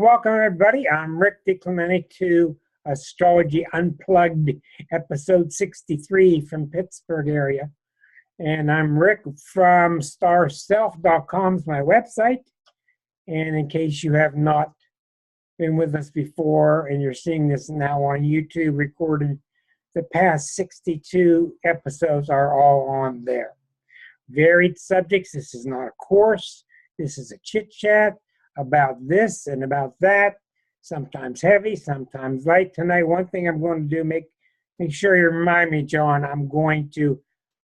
Welcome, everybody. I'm Rick DiClemente to Astrology Unplugged, episode 63 from Pittsburgh area. And I'm Rick from starself.com is my website. And in case you have not been with us before and you're seeing this now on YouTube recorded, the past 62 episodes are all on there. Varied subjects. This is not a course. This is a chit-chat about this and about that, sometimes heavy, sometimes light. Tonight, one thing I'm going to do, make sure you remind me, John, I'm going to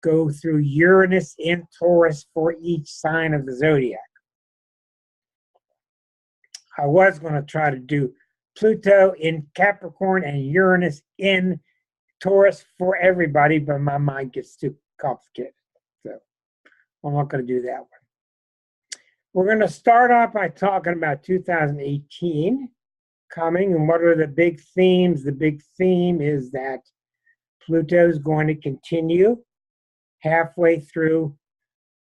go through Uranus in Taurus for each sign of the zodiac. I was going to try to do Pluto in Capricorn and Uranus in Taurus for everybody, but my mind gets too complicated. So I'm not going to do that one. We're going to start off by talking about 2018 coming and what are the big themes. The big theme is that Pluto is going to continue halfway through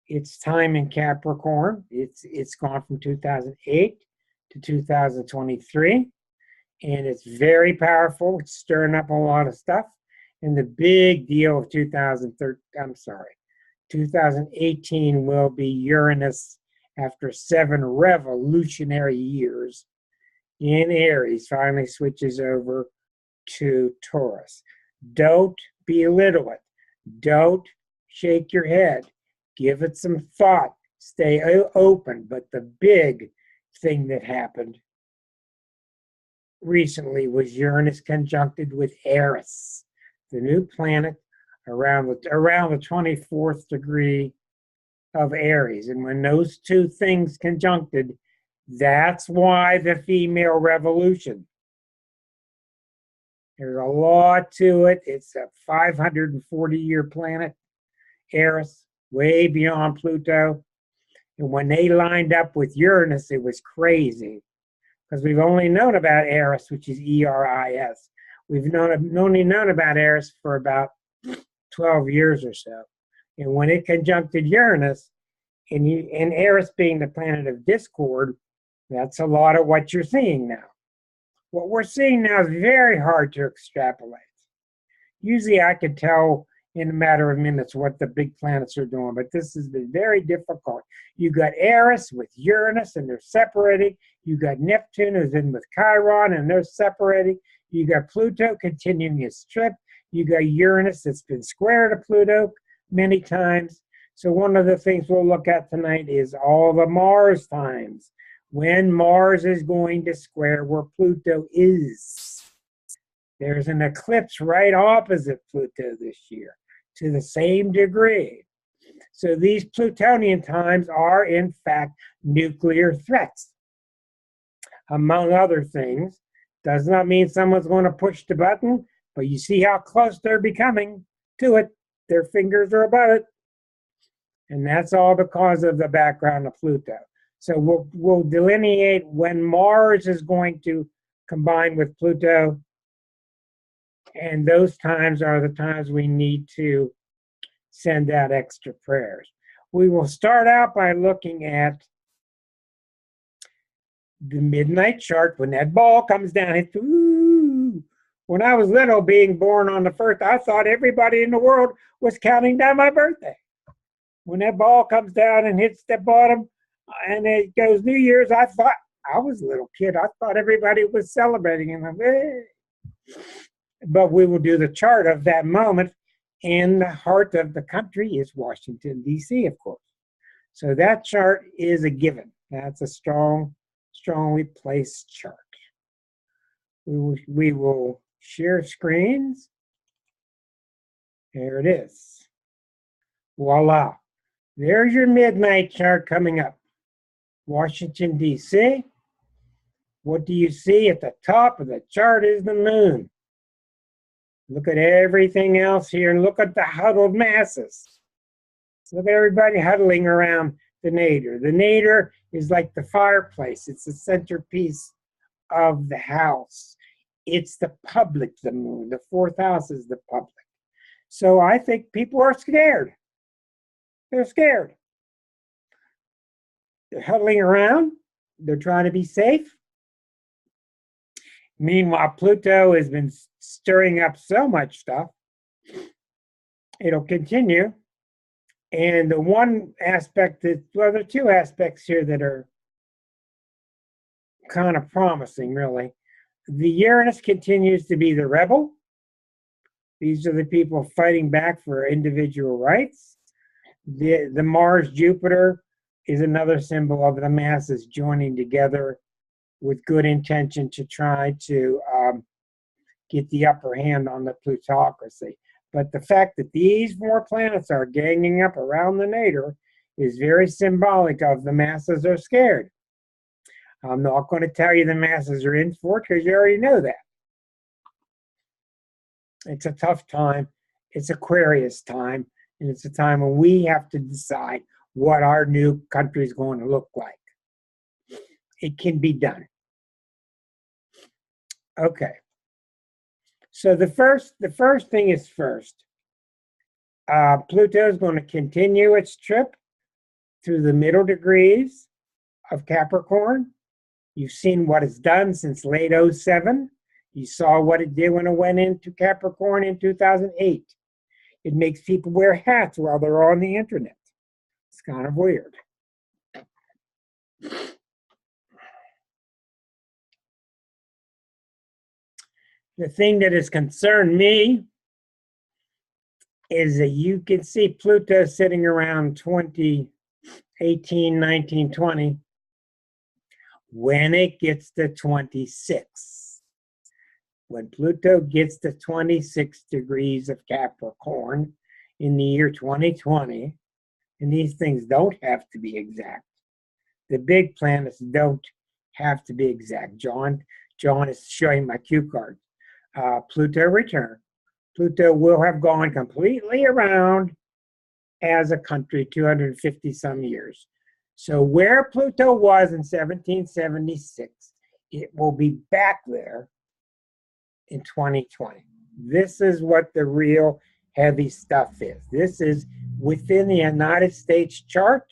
its time in Capricorn. It's gone from 2008 to 2023, and it's very powerful. It's stirring up a lot of stuff. And the big deal of 2018 will be Uranus. After 7 revolutionary years in Aries, finally switches over to Taurus. Don't belittle it. Don't shake your head. Give it some thought. Stay open. But the big thing that happened recently was Uranus conjuncted with Eris, the new planet around the 24th degree of Aries. And when those two things conjuncted, that's why the female revolution. There's a lot to it. It's a 540-year planet, Eris, way beyond Pluto. And when they lined up with Uranus, it was crazy. Because we've only known about Eris, which is E-R-I-S. We've only known about Eris for about 12 years or so. And when it conjuncted Uranus, and Eris being the planet of discord, that's a lot of what you're seeing now. What we're seeing now is very hard to extrapolate. Usually I could tell in a matter of minutes what the big planets are doing, but this has been very difficult. You got Eris with Uranus, and they're separating. You got Neptune, who's in with Chiron, and they're separating. You got Pluto continuing its trip. You got Uranus that's been square to Pluto many times. So one of the things we'll look at tonight is all the Mars times, when Mars is going to square where Pluto is. There's an eclipse right opposite Pluto this year to the same degree. So these Plutonian times are, in fact, nuclear threats. Among other things, does not mean someone's going to push the button, but you see how close they're becoming to it. Their fingers are above it. And that's all because of the background of Pluto. So we'll delineate when Mars is going to combine with Pluto. And those times are the times we need to send out extra prayers. We will start out by looking at the midnight chart. When that ball comes down, it's ooh. When I was little, being born on the 1st, I thought everybody in the world was counting down my birthday. When that ball comes down and hits the bottom and it goes New Year's, I thought, I was a little kid, I thought everybody was celebrating. And I'm, hey. But we will do the chart of that moment. And the heart of the country is Washington, D.C., of course. So that chart is a given. That's a strongly placed chart. We will share screens. There it is. Voila. There's your midnight chart coming up. Washington, D.C. What do you see at the top of the chart is the moon. Look at everything else here and look at the huddled masses. Look at everybody huddling around the nadir. The nadir is like the fireplace. It's the centerpiece of the house. It's the public, the moon. The 4th house is the public. So I think people are scared. They're scared. They're huddling around. They're trying to be safe. Meanwhile, Pluto has been stirring up so much stuff. It'll continue. And the one aspect that, well, there are two aspects here that are kind of promising, really. The Uranus continues to be the rebel. These are the people fighting back for individual rights. The Mars-Jupiter is another symbol of the masses joining together with good intention to try to get the upper hand on the plutocracy. But the fact that these four planets are ganging up around the nadir is very symbolic of the masses are scared. I'm not going to tell you the masses are in for it because you already know that. It's a tough time. It's Aquarius time, and it's a time when we have to decide what our new country is going to look like. It can be done. Okay. So the first thing is first. Pluto is going to continue its trip through the middle degrees of Capricorn. You've seen what it's done since late 07. You saw what it did when it went into Capricorn in 2008. It makes people wear hats while they're on the internet. It's kind of weird. The thing that has concerned me is that you can see Pluto sitting around 2018, 19, 20. When it gets to 26, when Pluto gets to 26 degrees of Capricorn in the year 2020, and these things don't have to be exact. The big planets don't have to be exact. John is showing my cue card. Pluto return. Pluto will have gone completely around as a country 250 some years. So where Pluto was in 1776, it will be back there in 2020. This is what the real heavy stuff is. This is within the United States chart.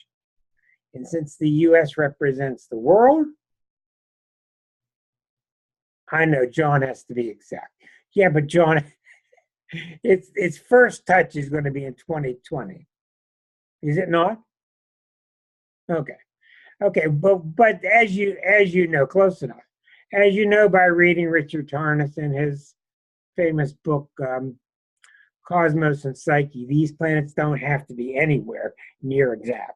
And since the US represents the world, I know John has to be exact. Yeah, but John, its first touch is going to be in 2020. Is it not? Okay. Okay, but as you know, close enough. As you know by reading Richard Tarnas in his famous book, Cosmos and Psyche, these planets don't have to be anywhere near exact.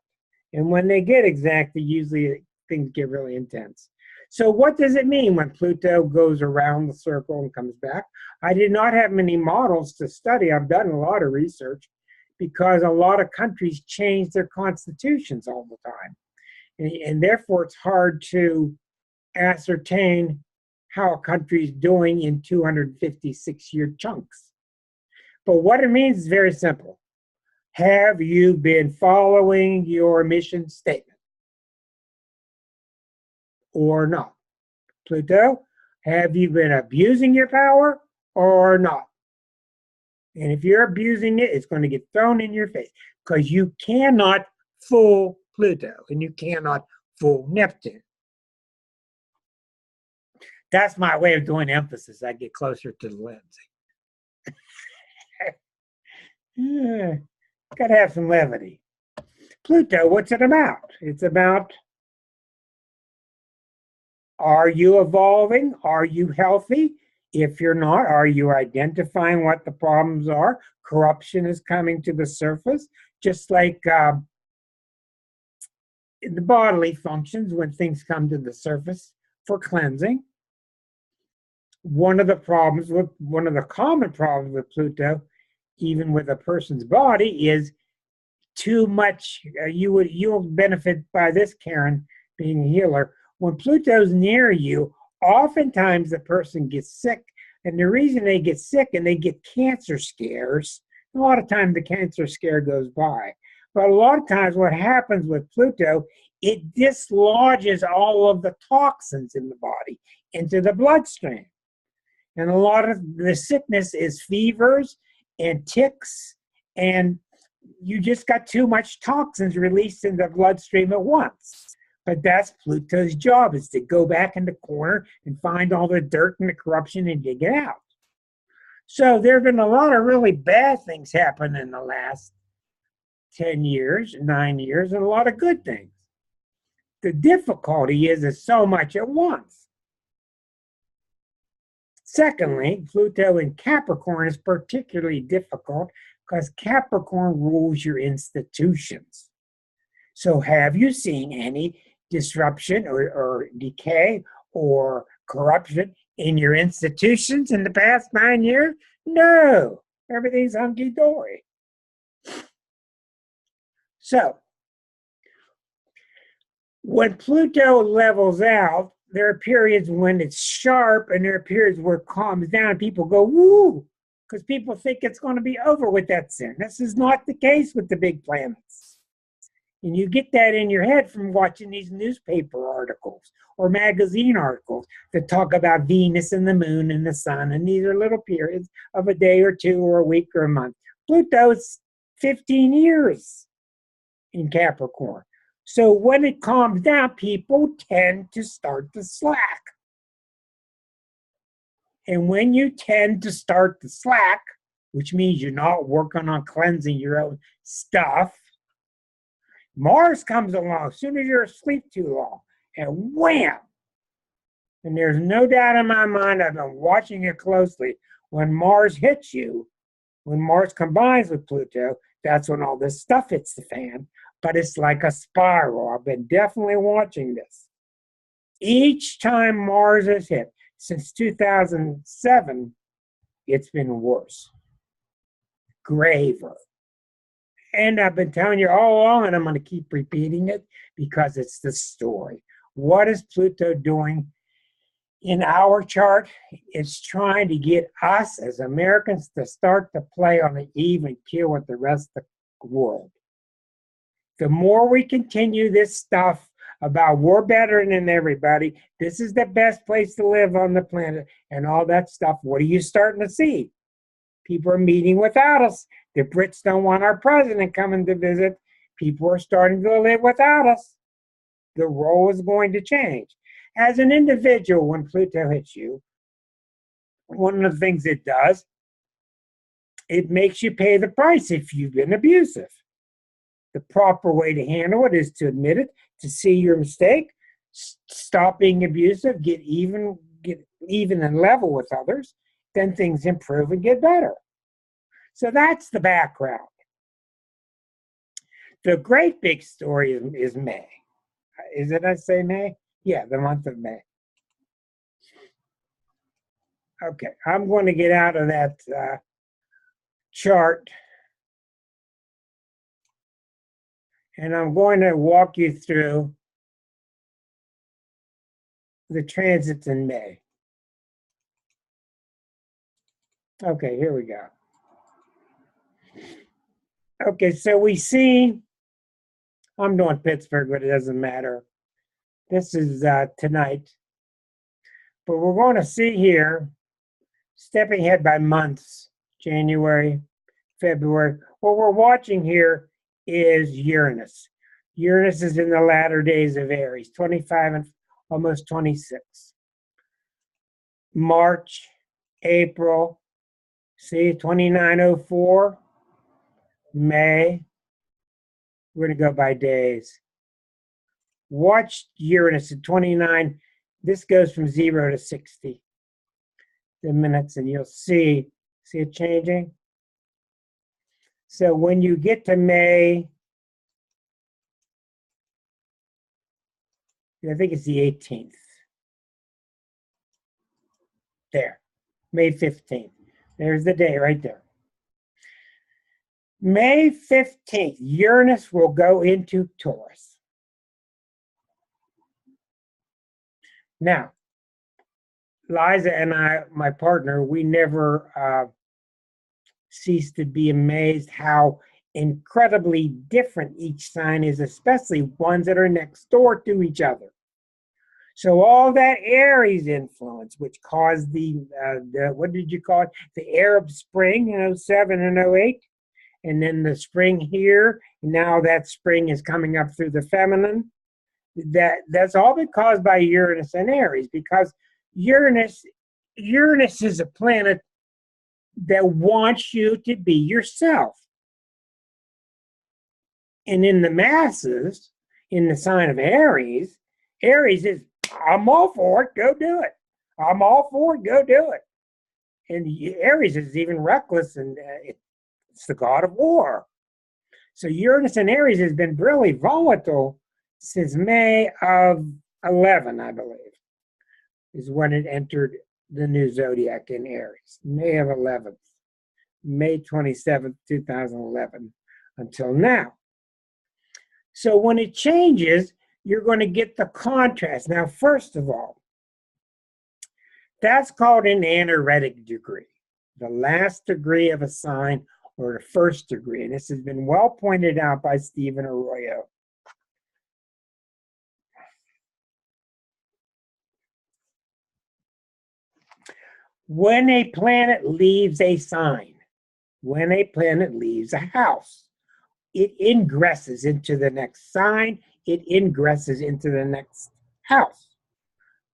And when they get exact, usually things get really intense. So what does it mean when Pluto goes around the circle and comes back? I did not have many models to study. I've done a lot of research because a lot of countries change their constitutions all the time. And therefore, it's hard to ascertain how a country is doing in 256-year chunks. But what it means is very simple. Have you been following your mission statement or not? Pluto, have you been abusing your power or not? And if you're abusing it, it's going to get thrown in your face because you cannot fool Pluto and you cannot fool Neptune. That's my way of doing emphasis. I get closer to the lens. Yeah, got to have some levity. Pluto, what's it about? It's about, are you evolving? Are you healthy? If you're not, are you identifying what the problems are? Corruption is coming to the surface, just like in the bodily functions when things come to the surface for cleansing. One of the common problems with Pluto, even with a person's body, is too much. You'll benefit by this, Karen, being a healer. When Pluto's near you, oftentimes the person gets sick, and the reason they get sick and they get cancer scares, a lot of times the cancer scare goes by. But a lot of times what happens with Pluto, it dislodges all of the toxins in the body into the bloodstream. And a lot of the sickness is fevers and ticks, and you just got too much toxins released in the bloodstream at once. But that's Pluto's job, is to go back in the corner and find all the dirt and the corruption and dig it out. So there have been a lot of really bad things happen in the last 10 years, 9 years, and a lot of good things. The difficulty is so much at once. Secondly, Pluto in Capricorn is particularly difficult because Capricorn rules your institutions. So have you seen any disruption or decay or corruption in your institutions in the past 9 years? No, everything's hunky-dory. So when Pluto levels out, there are periods when it's sharp and there are periods where it calms down and people go, woo, because people think it's going to be over with that sin. This is not the case with the big planets. And you get that in your head from watching these newspaper articles or magazine articles that talk about Venus and the moon and the sun. And these are little periods of a day or two or a week or a month. Pluto's 15 years in Capricorn. So when it calms down, people tend to start to slack. And when you tend to start to slack, which means you're not working on cleansing your own stuff, Mars comes along as soon as you're asleep too long, and wham! And there's no doubt in my mind, I've been watching it closely, when Mars hits you, when Mars combines with Pluto, that's when all this stuff hits the fan. But it's like a spiral. I've been definitely watching this. Each time Mars has hit, since 2007, it's been worse, graver. And I've been telling you all along, and I'm going to keep repeating it because it's the story. What is Pluto doing in our chart? It's trying to get us as Americans to start to play on an even keel with the rest of the world. The more we continue this stuff about we're better than everybody, this is the best place to live on the planet, and all that stuff, what are you starting to see? People are meeting without us. The Brits don't want our president coming to visit. People are starting to live without us. The role is going to change. As an individual, when Pluto hits you, one of the things it does, it makes you pay the price if you've been abusive. The proper way to handle it is to admit it, to see your mistake, stop being abusive, get even and level with others, then things improve and get better. So that's the background. The great big story is May. Is it I say May? Yeah, the month of May. Okay, I'm going to get out of that chart. And I'm going to walk you through the transits in May. Okay, here we go. Okay, so we see, I'm doing Pittsburgh, but it doesn't matter. This is tonight. But we're going to see here, stepping ahead by months, January, February. What we're watching here is Uranus. Uranus is in the latter days of Aries, 25 and almost 26. March, April, see, 2904. May, we're going to go by days. Watch Uranus at 29. This goes from 0 to 60. The minutes, and you'll see it changing? So when you get to May, I think it's the 18th. There, May 15th. There's the day right there. May 15th, Uranus will go into Taurus. Now, Liza and I, my partner, we never cease to be amazed how incredibly different each sign is, especially ones that are next door to each other. So all that Aries influence, which caused the what did you call it? The Arab Spring in 07 and 08, and then the spring here. Now that spring is coming up through the feminine. That's all been caused by Uranus and Aries, because Uranus is a planet that wants you to be yourself. And in the masses, in the sign of Aries, Aries is, I'm all for it, go do it. I'm all for it, go do it. And Aries is even reckless, and it's the god of war. So Uranus and Aries has been really volatile since May of 11, I believe, is when it entered the new zodiac in Aries. May of 11th, May 27th, 2011, until now. So when it changes, you're going to get the contrast. Now, first of all, that's called an anaretic degree, the last degree of a sign, or the first degree. And this has been well pointed out by Stephen Arroyo. When a planet leaves a sign, when a planet leaves a house, it ingresses into the next sign, it ingresses into the next house.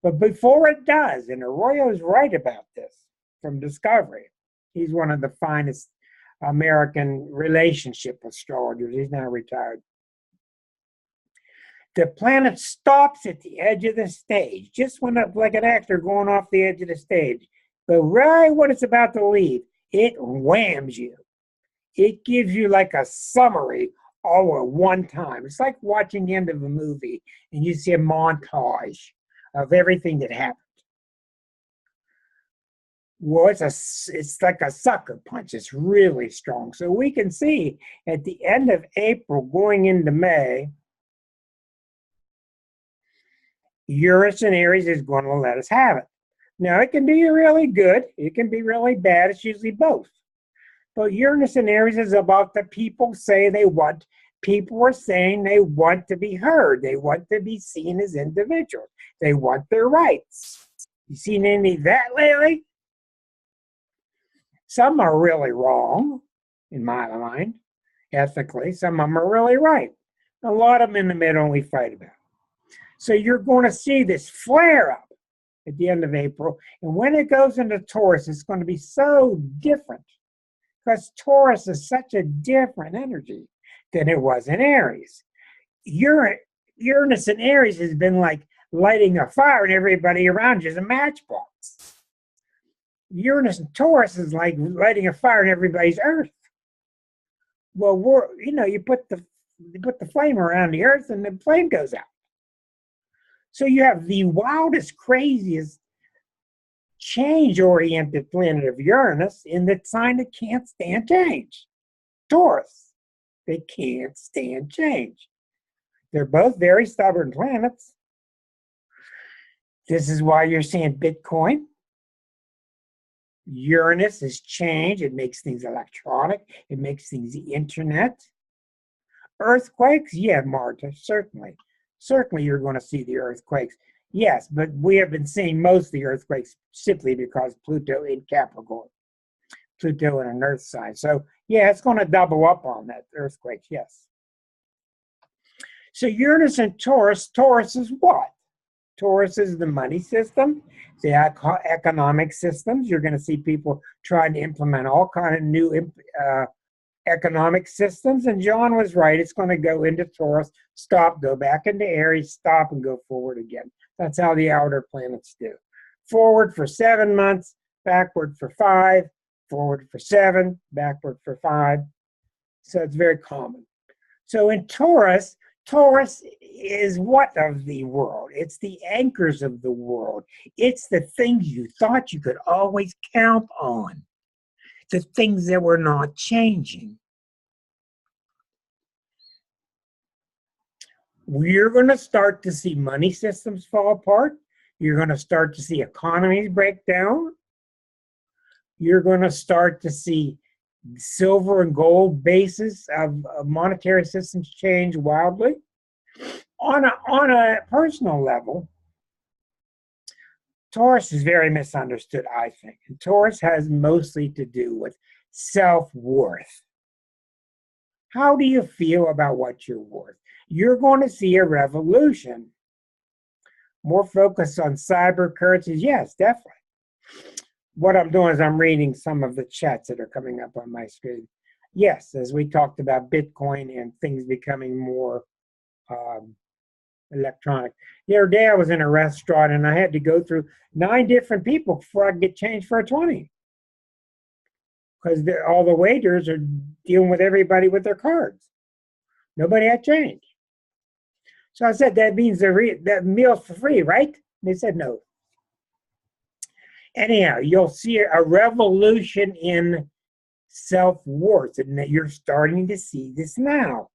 But before it does, and Arroyo's right about this from Discovery, he's one of the finest American relationship astrologers, he's now retired. The planet stops at the edge of the stage, just when like an actor going off the edge of the stage. But right when it's about to leave, it whams you. It gives you like a summary all at one time. It's like watching the end of a movie and you see a montage of everything that happened. Well, it's like a sucker punch. It's really strong. So we can see at the end of April going into May, Uranus and Aries is going to let us have it. Now, it can be really good. It can be really bad. It's usually both. But Uranus and Aries is about the people say they want. People are saying they want to be heard. They want to be seen as individuals. They want their rights. You seen any of that lately? Some are really wrong, in my mind, ethically. Some of them are really right. A lot of them in the middle we fight about. So you're going to see this flare up at the end of April. And when it goes into Taurus, it's going to be so different, because Taurus is such a different energy than it was in Aries. Uranus and Aries has been like lighting a fire and everybody around you is a matchbox. Uranus and Taurus is like lighting a fire in everybody's earth. Well, you put the flame around the earth and the flame goes out. So you have the wildest, craziest, change-oriented planet of Uranus in the sign that can't stand change. Taurus. They can't stand change. They're both very stubborn planets. This is why you're seeing Bitcoin. Uranus is change. It makes things electronic. It makes things the internet. Earthquakes? Yeah, Marta, certainly. Certainly you're going to see the earthquakes. Yes, but we have been seeing most of the earthquakes simply because Pluto in Capricorn. Pluto in an earth sign. So, yeah, it's going to double up on that, earthquakes, yes. So Uranus and Taurus. Taurus is what? Taurus is the money system, the economic systems. You're going to see people trying to implement all kind of new economic systems. And John was right. It's going to go into Taurus, stop, go back into Aries, stop, and go forward again. That's how the outer planets do. Forward for 7 months, backward for 5, forward for 7, backward for 5. So it's very common. So in Taurus, Taurus is what of the world? It's the anchors of the world. It's the things you thought you could always count on. The things that were not changing. We're going to start to see money systems fall apart. You're going to start to see economies break down. You're going to start to see silver and gold bases of monetary systems change wildly. On a personal level, Taurus is very misunderstood, I think. And Taurus has mostly to do with self-worth. How do you feel about what you're worth? You're going to see a revolution. More focus on cyber currencies? Yes, definitely. What I'm doing is I'm reading some of the chats that are coming up on my screen. Yes, as we talked about Bitcoin and things becoming more electronic. The other day I was in a restaurant and I had to go through 9 different people before I could get change for a 20. Because all the waiters are dealing with everybody with their cards. Nobody had change. So I said, that means that meal's for free, right? And they said no. Anyhow, you'll see a revolution in self-worth, and that you're starting to see this now.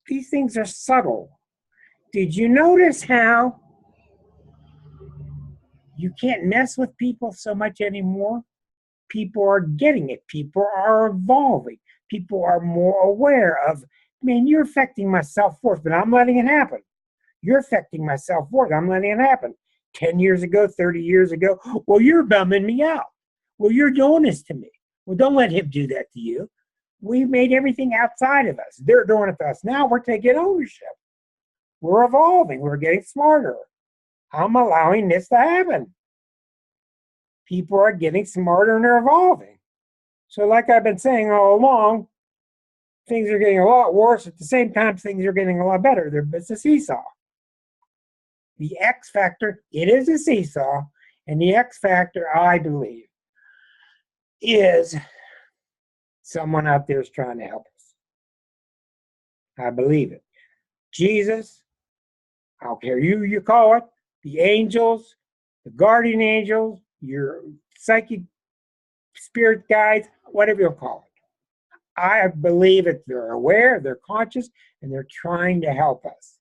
These things are subtle. Did you notice how you can't mess with people so much anymore? People are getting it. People are evolving. People are more aware of, man, you're affecting my self-worth, but I'm letting it happen. You're affecting my self-worth. I'm letting it happen. 10 years ago, 30 years ago, well, you're bumming me out. Well, you're doing this to me. Well, don't let him do that to you. We've made everything outside of us. They're doing it to us. Now we're taking ownership. We're evolving. We're getting smarter. I'm allowing this to happen. People are getting smarter and they're evolving. So like I've been saying all along, things are getting a lot worse. At the same time, things are getting a lot better. It's a seesaw. The X factor, it is a seesaw. And the X factor, I believe, is someone out there is trying to help us. I believe it. Jesus, I don't care who you call it, the angels, the guardian angels, your psychic spirit guides, whatever you'll call it. I believe that they're aware, they're conscious, and they're trying to help us.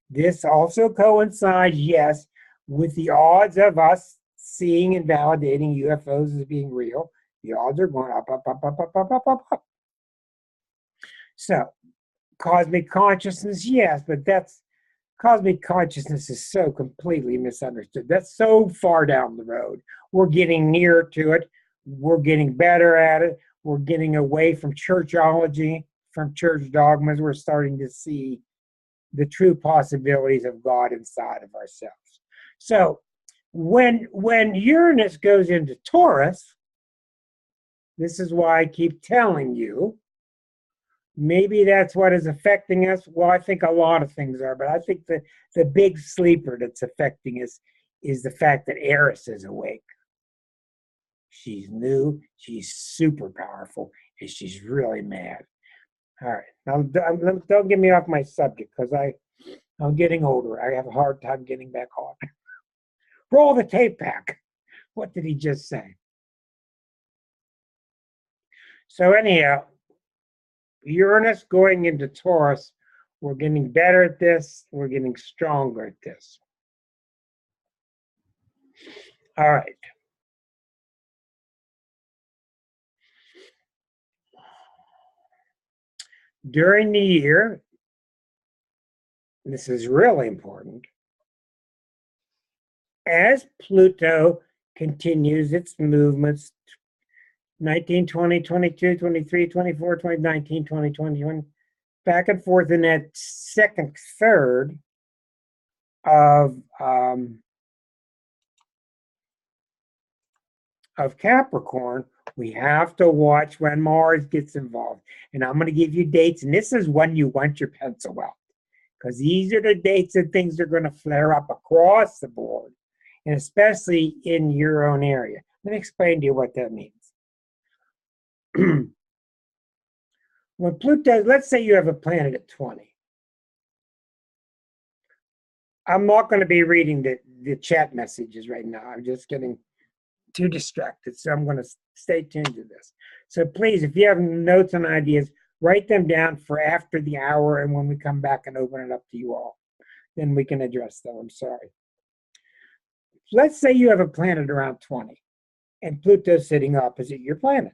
This also coincides, yes, with the odds of us seeing and validating UFOs as being real. The odds are going up, up, up, up, up, up, up, up, up. So, cosmic consciousness, yes, but cosmic consciousness is so completely misunderstood. That's so far down the road. We're getting nearer to it. We're getting better at it. We're getting away from churchology, from church dogmas. We're starting to see the true possibilities of God inside of ourselves. So when Uranus goes into Taurus, this is why I keep telling you, maybe that's what is affecting us. Well, I think a lot of things are, but I think the big sleeper that's affecting us is the fact that Eris is awake. She's new, she's super powerful, and she's really mad. All right, now don't get me off my subject because I'm getting older. I have a hard time getting back on. Roll the tape back. What did he just say? So anyhow, Uranus going into Taurus, we're getting better at this. We're getting stronger at this. All right. During the year, this is really important, as Pluto continues its movements 19, 20, 22, 23, 24, 20, 19, 20, 21, back and forth in that second third of Capricorn, we have to watch when Mars gets involved. And I'm going to give you dates, and this is when you want your pencil out, because these are the dates that things are going to flare up across the board, and especially in your own area. Let me explain to you what that means. When Pluto, let's say you have a planet at 20. I'm not going to be reading the chat messages right now. I'm just getting too distracted, so I'm going to stay tuned to this. So please, if you have notes and ideas, write them down for after the hour, and when we come back and open it up to you all, then we can address them. I'm sorry. Let's say you have a planet around 20, and Pluto's sitting opposite your planet.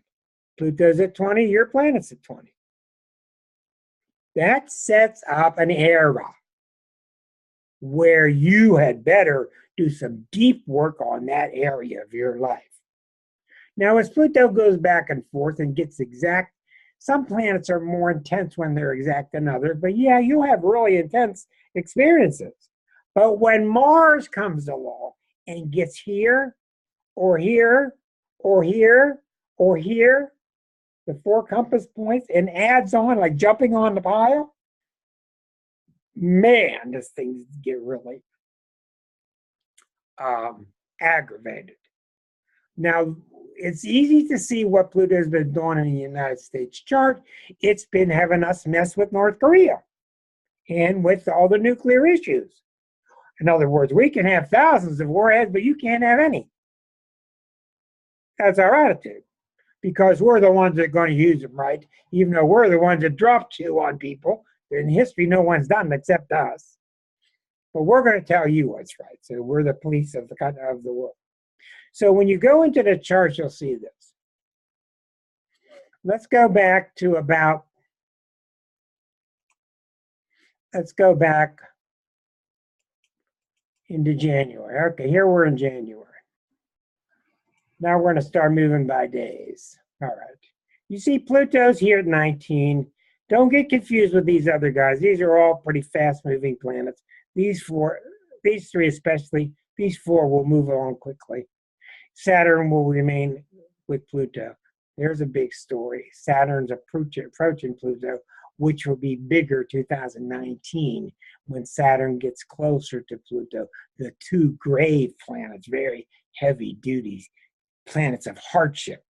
Pluto's at 20, your planet's at 20. That sets up an era where you had better do some deep work on that area of your life. Now, as Pluto goes back and forth and gets exact Some planets are more intense when they're exact than others, but yeah, you'll have really intense experiences. But when Mars comes along and gets here, or here, or here, or here, the 4 compass points, and adds on, like jumping on the pile, man, this thing get really aggravated. Now, it's easy to see what Pluto's been doing in the United States chart. It's been having us mess with North Korea and with all the nuclear issues. In other words, we can have thousands of warheads, but you can't have any. That's our attitude, because we're the ones that are going to use them, right? Even though we're the ones that dropped 2 on people. In history, no one's done it except us. But we're going to tell you what's right. So we're the police of the world. So when you go into the chart, you'll see this. Let's go back into January. Okay, here we're in January. Now we're going to start moving by days. All right. You see Pluto's here at 19. Don't get confused with these other guys. These are all pretty fast-moving planets. These 3 especially, these 4 will move along quickly. Saturn will remain with Pluto. There's a big story. Saturn's approaching Pluto, which will be bigger 2019 when Saturn gets closer to Pluto. The 2 grave planets, very heavy duty planets of hardship.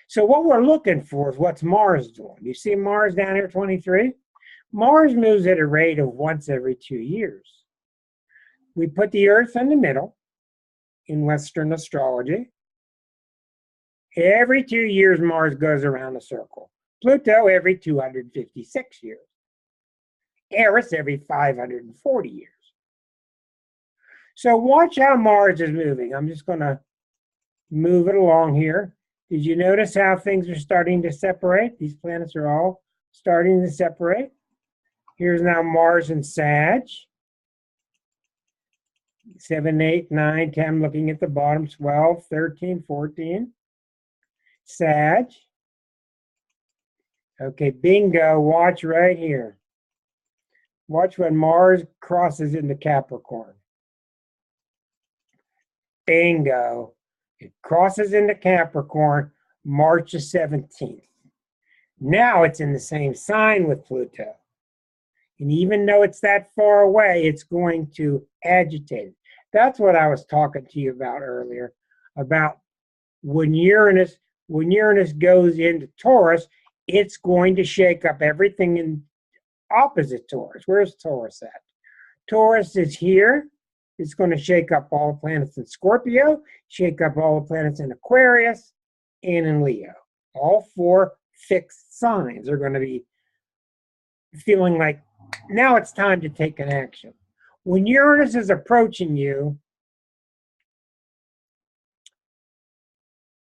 So what we're looking for is what's Mars doing. You see Mars down here, 23? Mars moves at a rate of once every 2 years. We put the Earth in the middle in Western astrology. Every 2 years, Mars goes around a circle. Pluto every 256 years. Eris every 540 years. So watch how Mars is moving. I'm just going to move it along here. Did you notice how things are starting to separate? These planets are all starting to separate. Here's now Mars in Sag. 7, 8, 9, 10, looking at the bottom, 12, 13, 14. Sag. Okay, bingo, watch right here. Watch when Mars crosses into Capricorn. Bingo. It crosses into Capricorn March the 17th. Now it's in the same sign with Pluto. And even though it's that far away, it's going to agitate it. That's what I was talking to you about earlier, about when Uranus goes into Taurus, it's going to shake up everything in opposite Taurus. Where's Taurus at? Taurus is here. It's going to shake up all the planets in Scorpio, shake up all the planets in Aquarius, and in Leo. All 4 fixed signs are going to be feeling like, now it's time to take an action. When Uranus is approaching you,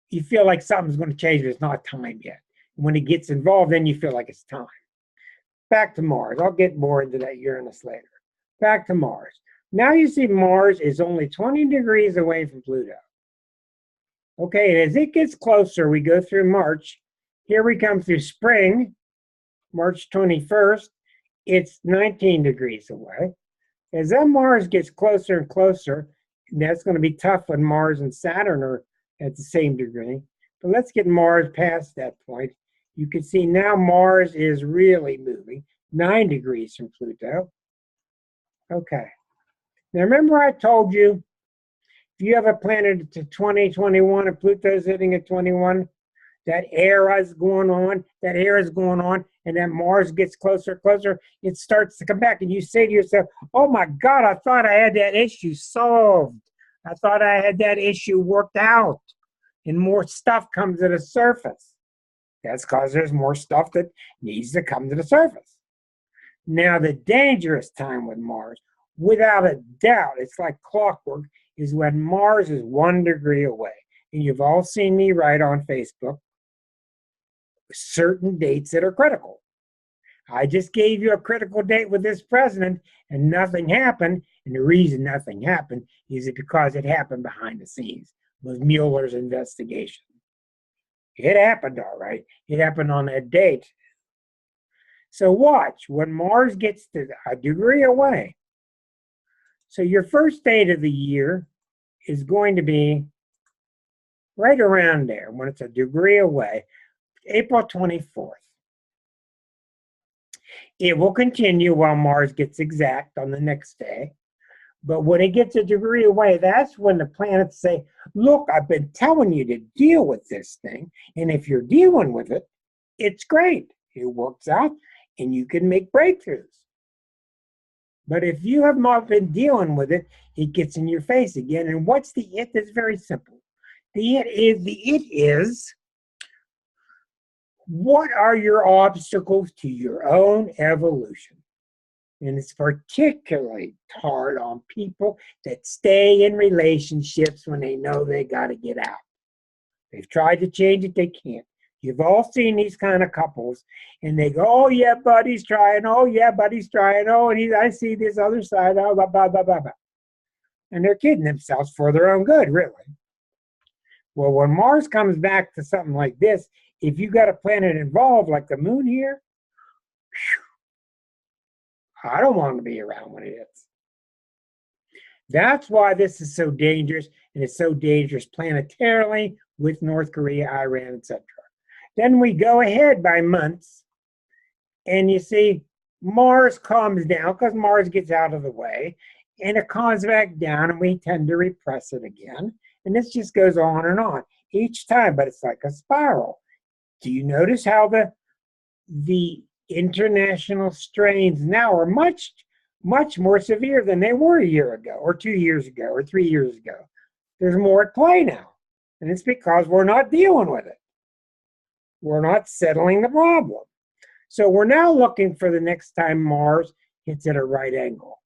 you feel like something's going to change, but it's not time yet. When it gets involved, then you feel like it's time. Back to Mars. I'll get more into that Uranus later. Back to Mars. Now you see Mars is only 20 degrees away from Pluto. Okay, and as it gets closer, we go through March. Here we come through spring, March 21st. It's 19 degrees away. As that Mars gets closer and closer, and that's going to be tough when Mars and Saturn are at the same degree. But let's get Mars past that point. You can see now Mars is really moving, 9 degrees from Pluto. Okay. Now remember I told you, if you have a planet to 20, 21, and Pluto's hitting at 21, that era is going on, and then Mars gets closer, it starts to come back, and you say to yourself, oh my God, I thought I had that issue solved. I thought I had that issue worked out, and more stuff comes to the surface. That's because there's more stuff that needs to come to the surface. Now, the dangerous time with Mars, without a doubt, it's like clockwork, is when Mars is 1 degree away. And you've all seen me write on Facebook certain dates that are critical. I just gave you a critical date with this president and nothing happened. And the reason nothing happened is because it happened behind the scenes with Mueller's investigation. It happened all right. It happened on that date. So watch, when Mars gets to a degree away, so your first date of the year is going to be right around there when it's a degree away, April 24th. It will continue while Mars gets exact on the next day. But when it gets a degree away, that's when the planets say, look, I've been telling you to deal with this thing. And if you're dealing with it, it's great. It works out and you can make breakthroughs. But if you have not been dealing with it, it gets in your face again. And what's the it? It's very simple. The it is what are your obstacles to your own evolution? And it's particularly hard on people that stay in relationships when they know they got to get out. They've tried to change it, they can't. You've all seen these kind of couples, and they go, oh, yeah, buddy's trying. Oh, yeah, buddy's trying. Oh, and I see this other side. Oh, blah, blah, blah, blah, blah. And they're kidding themselves for their own good, really. Well, when Mars comes back to something like this, if you got a planet involved, like the moon here, I don't want to be around when it hits. That's why this is so dangerous, and it's so dangerous planetarily with North Korea, Iran, etc. Then we go ahead by months, and you see Mars calms down because Mars gets out of the way, and it calms back down, and we tend to repress it again. And this just goes on and on each time, but it's like a spiral. Do you notice how the international strains now are much, much more severe than they were a year ago, or 2 years ago, or 3 years ago? There's more at play now, and it's because we're not dealing with it. We're not settling the problem. So we're now looking for the next time Mars hits at a right angle.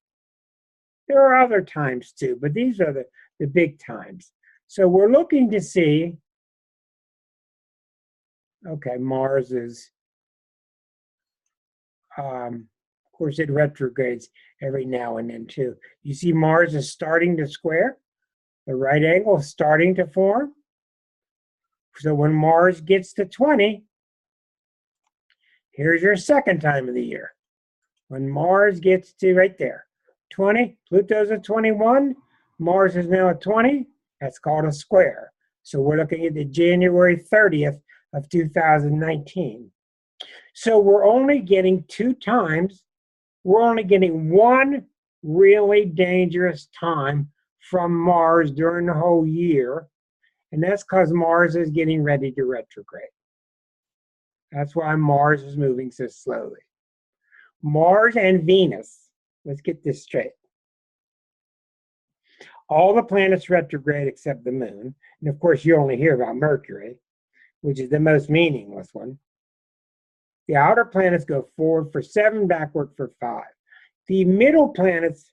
There are other times too, but these are the big times. So we're looking to see, okay, Mars is, of course, it retrogrades every now and then too. You see Mars is starting to square. The right angle is starting to form. So when Mars gets to 20, here's your second time of the year. When Mars gets to right there, 20, Pluto's at 21, Mars is now at 20, that's called a square. So we're looking at the January 30th of 2019. So we're only getting 2 times, we're only getting one really dangerous time from Mars during the whole year, and that's because Mars is getting ready to retrograde. That's why Mars is moving so slowly. Mars and Venus, let's get this straight. All the planets retrograde except the moon. And of course, you only hear about Mercury, which is the most meaningless one. The outer planets go forward for 7, backward for 5. The middle planets,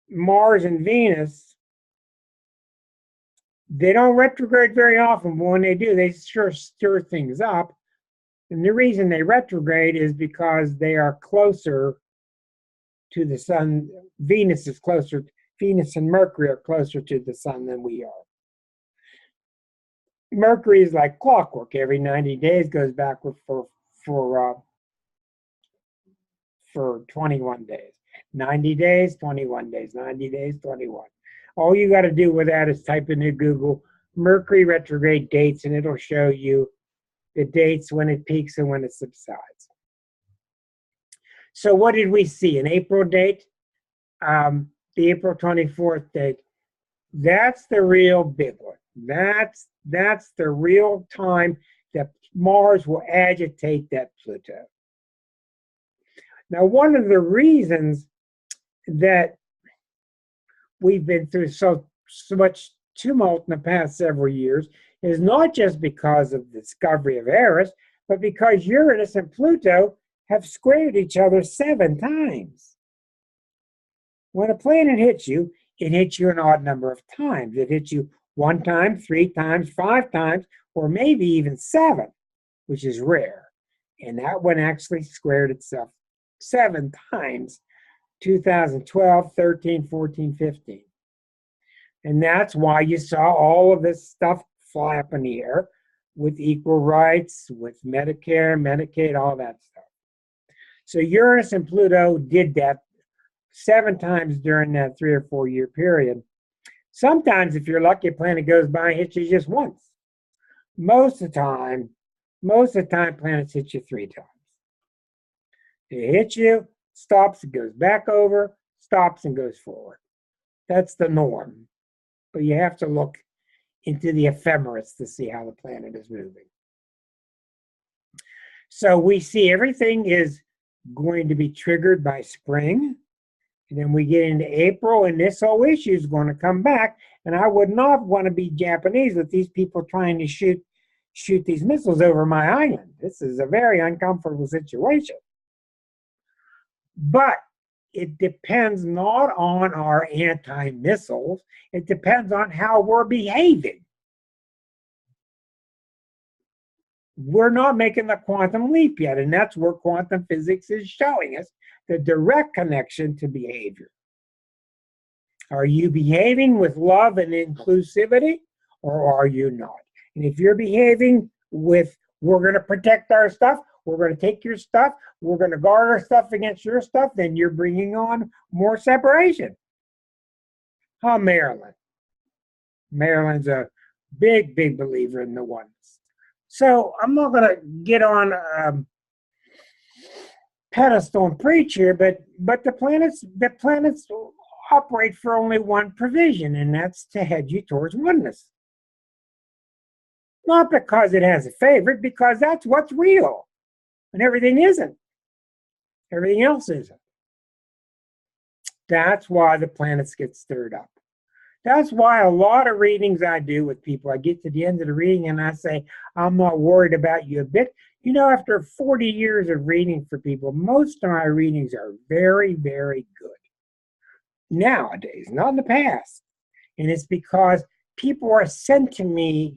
Mars and Venus, they don't retrograde very often, but when they do, they sure stir things up. And the reason they retrograde is because they are closer to the sun. Venus is closer, Venus and Mercury are closer to the sun than we are. Mercury is like clockwork. Every 90 days goes backward for 21 days. 90 days, 21 days, 90 days, 21. All you got to do with that is type into Google Mercury retrograde dates, and it'll show you the dates when it peaks and when it subsides. So what did we see? An April date, the April 24th date. That's the real big one. That's the real time that Mars will agitate that Pluto. Now, one of the reasons that we've been through so much tumult in the past several years is not just because of the discovery of Eris, but because Uranus and Pluto have squared each other 7 times. When a planet hits you, it hits you an odd number of times. It hits you 1 time, 3 times, 5 times, or maybe even 7, which is rare. And that one actually squared itself 7 times, 2012, 13, 14, 15. And that's why you saw all of this stuff fly up in the air. with equal rights, with Medicare, Medicaid, all that stuff. So Uranus and Pluto did that 7 times during that 3 or 4 year period. Sometimes, if you're lucky, a planet goes by and hits you just once. Most of the time, planets hit you 3 times. It hits you, stops, it goes back over, stops, and goes forward. That's the norm. But you have to look into the ephemeris to see how the planet is moving. So we see everything is going to be triggered by spring. And then we get into April, and this whole issue is going to come back. And I would not want to be Japanese with these people trying to shoot these missiles over my island. This is a very uncomfortable situation. But it depends not on our anti-missiles. It depends on how we're behaving. We're not making the quantum leap yet, and that's where quantum physics is showing us the direct connection to behavior. Are you behaving with love and inclusivity, or are you not? And if you're behaving with, we're going to protect our stuff, we're going to take your stuff, we're going to guard our stuff against your stuff, then you're bringing on more separation. How Marilyn? Marilyn's a big, big believer in the oneness. So I'm not going to get on pedestal and preach here, but the planets operate for only one provision, and that's to head you towards oneness. Not because it has a favorite, because that's what's real, and everything isn't. Everything else isn't. That's why the planets get stirred up. That's why a lot of readings I do with people, I get to the end of the reading and I say, I'm not worried about you a bit. You know, after 40 years of reading for people, most of my readings are very, very good. Nowadays, not in the past. And it's because people are sent to me,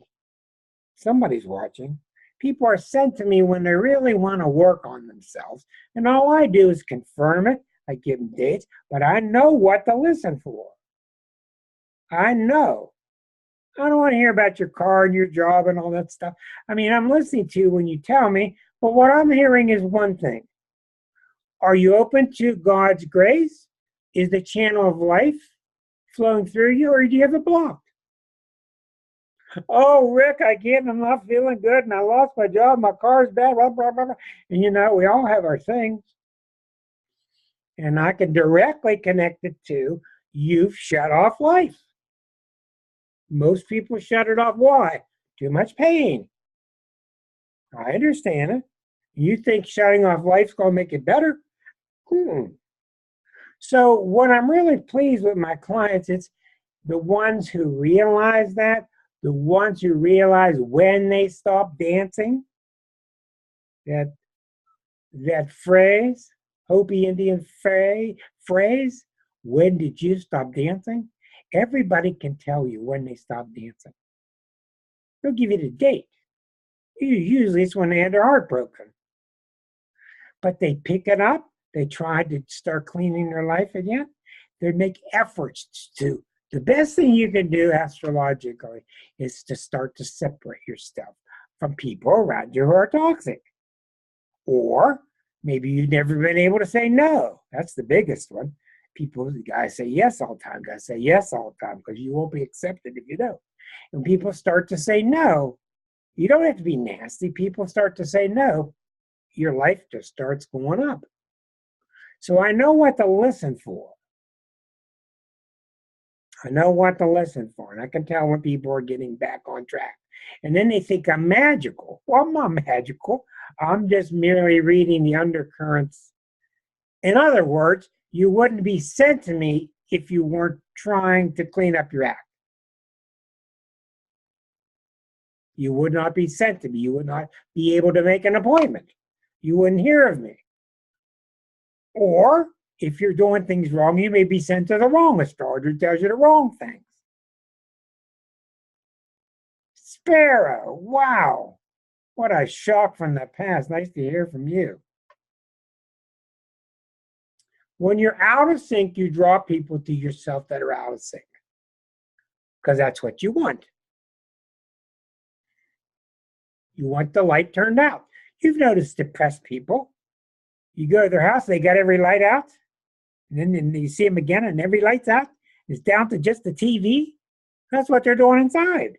somebody's watching, people are sent to me when they really want to work on themselves. And all I do is confirm it. I give them dates, but I know what to listen for. I know. I don't want to hear about your car and your job and all that stuff. I mean, I'm listening to you when you tell me, but what I'm hearing is one thing. Are you open to God's grace? Is the channel of life flowing through you, or do you have it blocked? Oh, Rick, I'm not feeling good, and I lost my job, my car's bad, blah, blah, blah, blah. And you know, we all have our things. And I can directly connect it to, you've shut off life. Most people shut it off. Why? Too much pain. I understand it. You think shutting off life's going to make it better? So what I'm really pleased with my clients, it's the ones who realize that, the ones who realize when they stop dancing, that phrase, Hopi Indian phrase, when did you stop dancing? Everybody can tell you when they stop dancing. They'll give you the date. Usually it's when they had their heart broken. But they pick it up. They try to start cleaning their life again. They make efforts to. The best thing you can do astrologically is to start to separate yourself from people around you who are toxic. Or maybe you've never been able to say no. That's the biggest one. Guys say yes all the time. Guys say yes all the time because you won't be accepted if you don't. And people start to say no. You don't have to be nasty. People start to say no. Your life just starts going up. So I know what to listen for. And I can tell when people are getting back on track. And then they think I'm magical. Well, I'm not magical. I'm just merely reading the undercurrents. In other words, you wouldn't be sent to me if you weren't trying to clean up your act. You would not be sent to me. You would not be able to make an appointment. You wouldn't hear of me. Or if you're doing things wrong, you may be sent to the wrong astrologer who tells you the wrong things. Sparrow, wow. What a shock from the past. Nice to hear from you. When you're out of sync, you draw people to yourself that are out of sync. Because that's what you want. You want the light turned out. You've noticed depressed people. You go to their house, they got every light out. And then you see them again and every light's out. It's down to just the TV. That's what they're doing inside.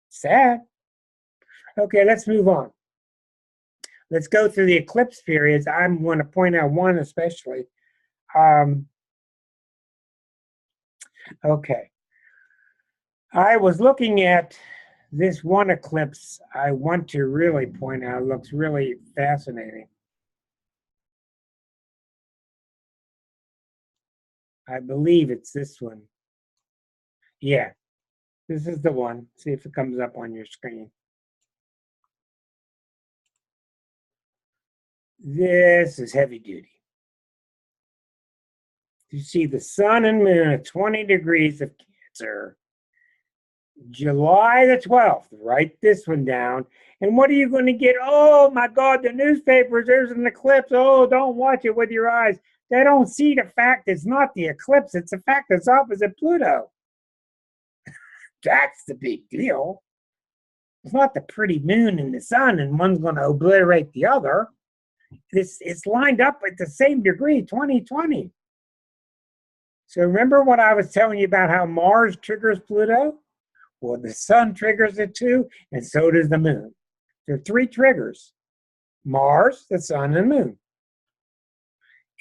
Sad. Okay, let's move on. Let's go through the eclipse periods. I'm going to point out one especially. Okay. I was looking at this one eclipse I want to really point out. It looks really fascinating. I believe it's this one. Yeah, this is the one. See if it comes up on your screen. This is heavy duty. You see the sun and moon at 20 degrees of Cancer. July the 12th, write this one down. And what are you going to get? Oh my God, the newspapers, there's an eclipse. Oh, don't watch it with your eyes. They don't see the fact it's not the eclipse, it's the fact it's opposite Pluto. That's the big deal. It's not the pretty moon and the sun, and one's going to obliterate the other. It's lined up at the same degree, 2020. So remember what I was telling you about how Mars triggers Pluto? Well, the sun triggers it too, and so does the moon. There are three triggers: Mars, the sun, and moon.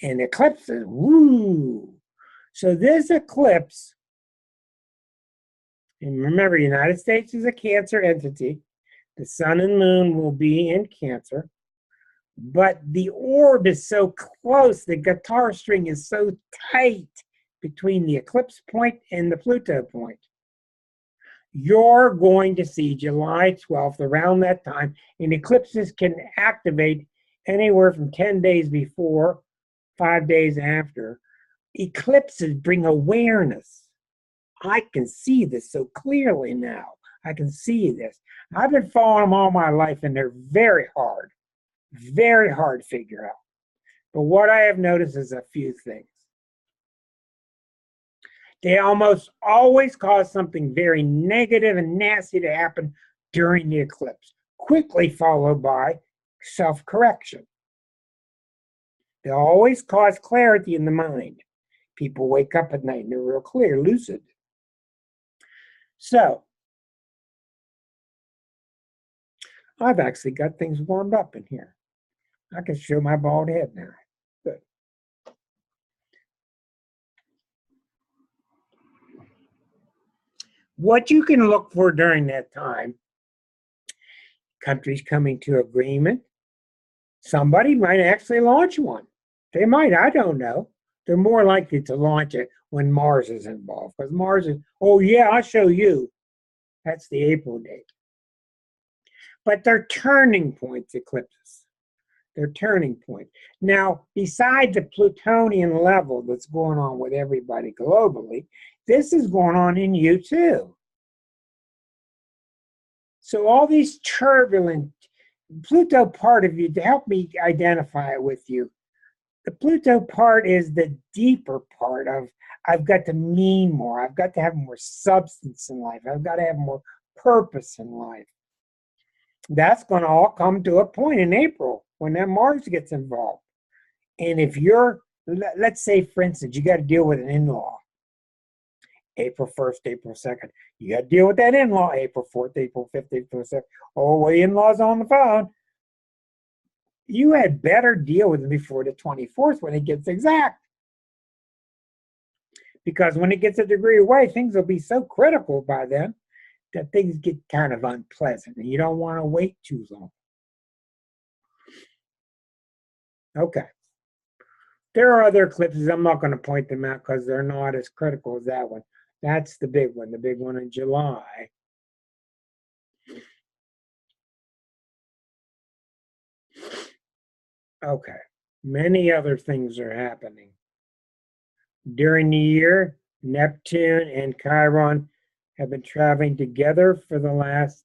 And eclipses, woo! So this eclipse, and remember, United States is a Cancer entity. The sun and moon will be in Cancer. But the orb is so close, the guitar string is so tight between the eclipse point and the Pluto point. You're going to see July 12th around that time, and eclipses can activate anywhere from 10 days before, 5 days after. Eclipses bring awareness. I can see this so clearly now. I can see this. I've been following them all my life, and they're very hard to figure out. But what I have noticed is a few things. They almost always cause something very negative and nasty to happen during the eclipse, quickly followed by self-correction. They always cause clarity in the mind. People wake up at night and they're real clear, lucid. So, I've actually got things warmed up in here. I can show my bald head now. Good. What you can look for during that time: countries coming to agreement. Somebody might actually launch one. They might, I don't know. They're more likely to launch it when Mars is involved, because Mars is, oh yeah, I'll show you. That's the April date. But they're turning points, eclipses. They're turning points. Now, besides the Plutonian level that's going on with everybody globally, this is going on in you too. So all these turbulent, Pluto part of you, to help me identify it with you, the Pluto part is the deeper part of, I've got to mean more. I've got to have more substance in life. I've got to have more purpose in life. That's going to all come to a point in April when that Mars gets involved. And if you're, let's say, for instance, you got to deal with an in-law. April 1st, April 2nd. You got to deal with that in-law. April 4th, April 5th, April 6th. Oh, well, in-law's on the phone. You had better deal with them before the 24th when it gets exact. Because when it gets a degree away, things will be so critical by then that things get kind of unpleasant, and you don't want to wait too long. Okay. There are other eclipses. I'm not going to point them out because they're not as critical as that one. That's the big one in July. Okay. Many other things are happening. During the year, Neptune and Chiron have been traveling together for the last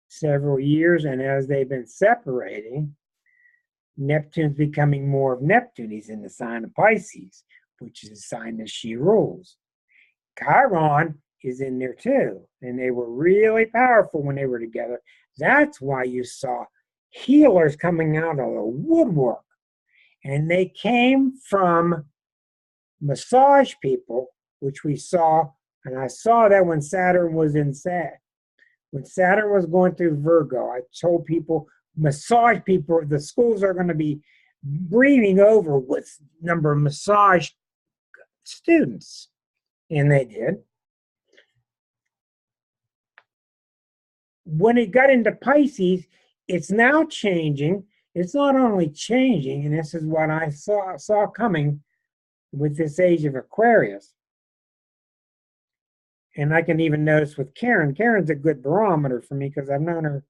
several years, and as they've been separating, Neptune's becoming more of Neptune. He's in the sign of Pisces, which is a sign that she rules. Chiron is in there too. And they were really powerful when they were together. That's why you saw healers coming out of the woodwork. And they came from massage people, which we saw, and I saw that when Saturn was in Sag. When Saturn was going through Virgo, I told people, massage people, the schools are going to be breathing over with number of massage students. And they did. When it got into Pisces, it's now changing. It's not only changing, and this is what I saw coming with this age of Aquarius. And I can even notice with Karen. Karen's a good barometer for me because I've known her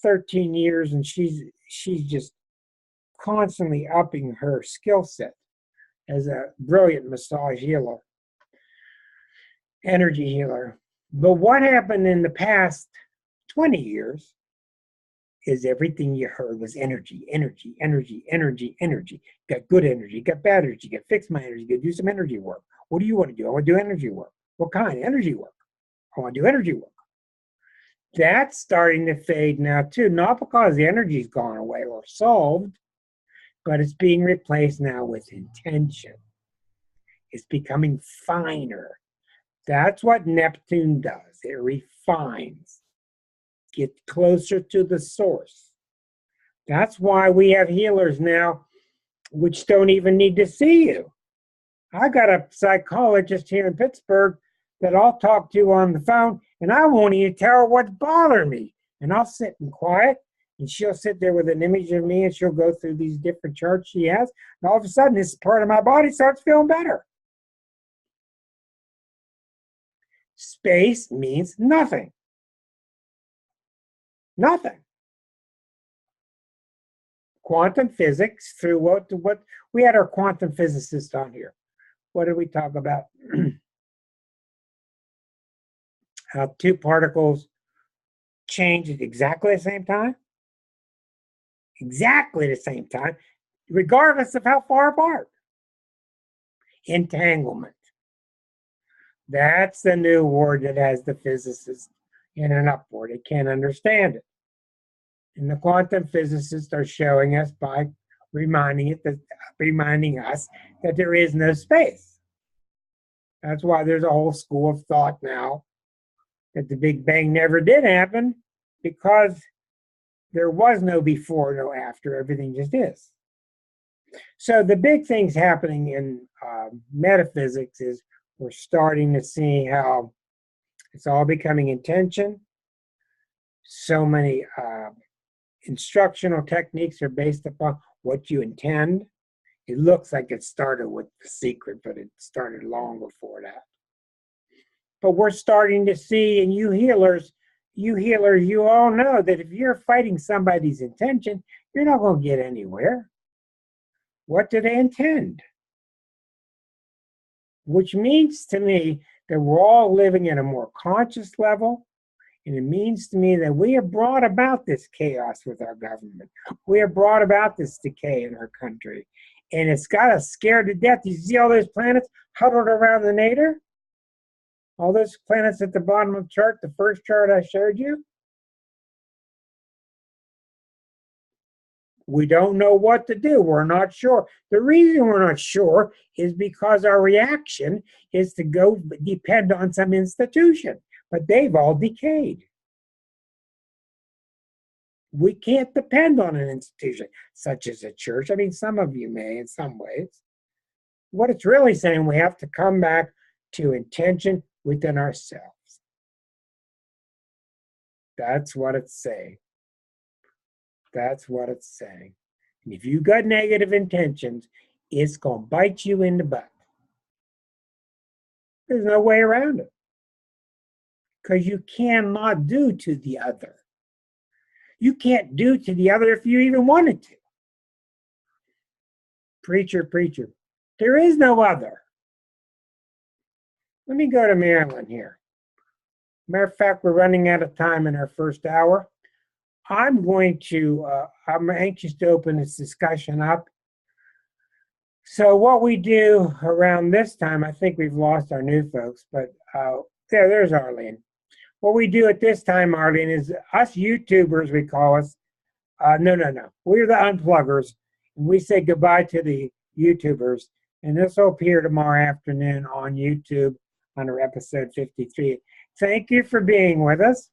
13 years, and she's just constantly upping her skill set as a brilliant massage healer, energy healer. But what happened in the past 20 years is everything you heard was energy, energy, energy, energy, energy. Got good energy, got bad energy, got fix my energy, got do some energy work. What do you want to do? I want to do energy work. What kind? Energy work. I want to do energy work. That's starting to fade now too, not because the energy's gone away or solved, but it's being replaced now with intention. It's becoming finer. That's what Neptune does. It refines. Get closer to the source. That's why we have healers now which don't even need to see you. I got a psychologist here in Pittsburgh that I'll talk to on the phone, and I won't even tell her what's bothering me. And I'll sit in quiet, and she'll sit there with an image of me, and she'll go through these different charts she has. And all of a sudden, this part of my body starts feeling better. Space means nothing. Nothing. Quantum physics through what we had our quantum physicist on here. What did we talk about? How two particles change at exactly the same time? Exactly the same time, regardless of how far apart. Entanglement. That's the new word that has the physicist in an upward. They can't understand it. And the quantum physicists are showing us by reminding us that there is no space. That's why there's a whole school of thought now that the Big Bang never did happen, because there was no before, no after. Everything just is. So the big things happening in metaphysics is we're starting to see how it's all becoming intention. So many instructional techniques are based upon what you intend. It looks like it started with The Secret, but it started long before that. But we're starting to see, and you healers, you all know that if you're fighting somebody's intention, you're not going to get anywhere. What do they intend? Which means to me that we're all living at a more conscious level. And it means to me that we have brought about this chaos with our government. We have brought about this decay in our country. And it's got us scared to death. You see all those planets huddled around the nadir? All those planets at the bottom of the chart, the first chart I showed you? We don't know what to do. We're not sure. The reason we're not sure is because our reaction is to go depend on some institution. But they've all decayed. We can't depend on an institution such as a church. I mean, some of you may in some ways. What it's really saying, we have to come back to intention within ourselves. That's what it's saying. That's what it's saying. And if you got negative intentions, it's going to bite you in the butt. There's no way around it. Because you cannot do to the other. You can't do to the other if you even wanted to. Preacher, preacher. There is no other. Let me go to Marilyn here. Matter of fact, we're running out of time in our first hour. I'm anxious to open this discussion up. So what we do around this time, I think we've lost our new folks, but There's Arlene. What we do at this time, Arlene, is us YouTubers, we call us. No. We're the unpluggers. And we say goodbye to the YouTubers. And this will appear tomorrow afternoon on YouTube under episode 53. Thank you for being with us.